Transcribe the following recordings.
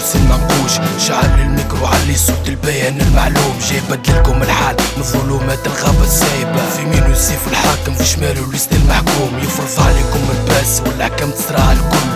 الكرسي المنقوش. شعل الميكرو علي صوت البيان المعلوم، جاي بدلكم الحال من ظلمات الغابة السايبة. في يمينو السيف الحاكم، في شماله الليست المحكوم، يفرض عليكم الباس والأحكام تصرع الكل.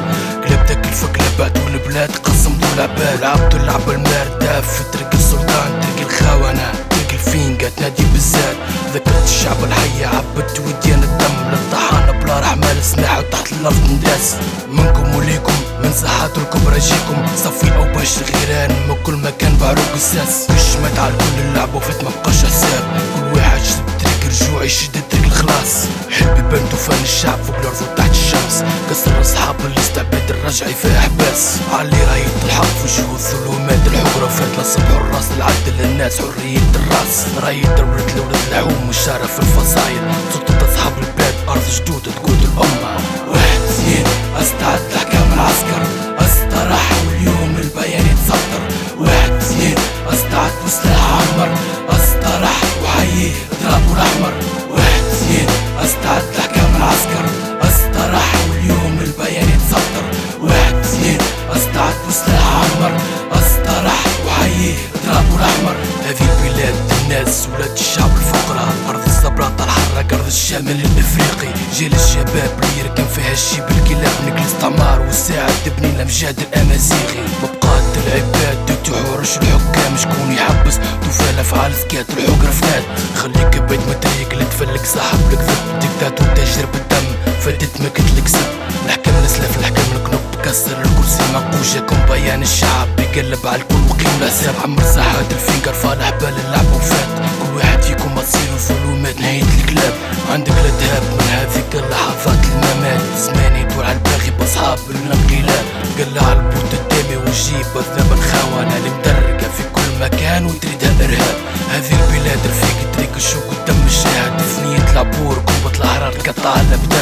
قلبتك الفقلبات والبلاد قسمتوا العباد، ولعبتوا اللعبة الماردة في طريق السلطان، طريق الخونة، طريق الفينقة تنادي بالزاد. ذكرت الشعب الحي، عبدت وديان الدم للطحانة بلا رحمة لسلاح وتحت الأرض نداس. منكم وليكم من ساحات الكبرى جيكم، صفي أو باش الغيران من كل مكان بعروق الساس. كشمت على كل اللعبة وفات مبقاش حساب، كل واحد شد طريق رجوع يشد طريق الخلاص. حلبي بان طوفان الشعب فوق الأرض وتحت الشمس، كسر أصحاب الاستعباد الرجعي في أحباس. علي راية الحق في وجوه الظلمات الحجرة، فات لصبح الراس العدل للناس حرية الراس. راية دولة الولد الحوم والشارف الفصايل، سلطة أصحاب البلاد أرض جدود تقود الأمة. 1 2 أستعد لحكام العسكر، أستراح واليوم البيان يتسطر. 1 2 أستعد وسلاح عمر، أستراح وحيي اضربوا الأحمر. 1 2 أستعد لحكام العسكر، أستراح واليوم البيان يتسطر. 1 2 أستعد وسلاح عمر، أستراح وحيي اضربوا الأحمر. هذه بلاد الناس ولاد الشعب الفقراء، أرض الزبراط الحراق، أرض الشمال الإفريقي. جيل الشباب اللي يركن فيها الشيب الكلاب، نقل الاستعمار والساعد تبني الأمجاد الأمازيغي. مبقات العباد تحورش الحكام، شكون يحبس طوفان أفعال سكات الحقر فناد. خليك بيت متريق اللي تفلك صاحب لك ذب، ديكتاتور تاجر بالدم فاتت ما كتلك سب. الحكام الاسلاف الحكام الكنوب، كسر الكرسي منقوشكم بيان الشعب بيقلب على الكل وقيم الحساب. عمر ساحات الفينقر فالح بال اللعبة وفات، كل واحد فيكم مصير الظلمات نهاية الكلاب. عندك الذهاب من هذيك اللحظات الممات، زمان يدور على الباغي باصحاب الانقلاب. قلع البوت الدامي وجيب الذنب الخونة اللي مدرقة في كل مكان وتريدها إرهاب. هذه البلاد رفيق طريق الشوق والدم الشاهد، ثنية العبور قوة الأحرار كطالب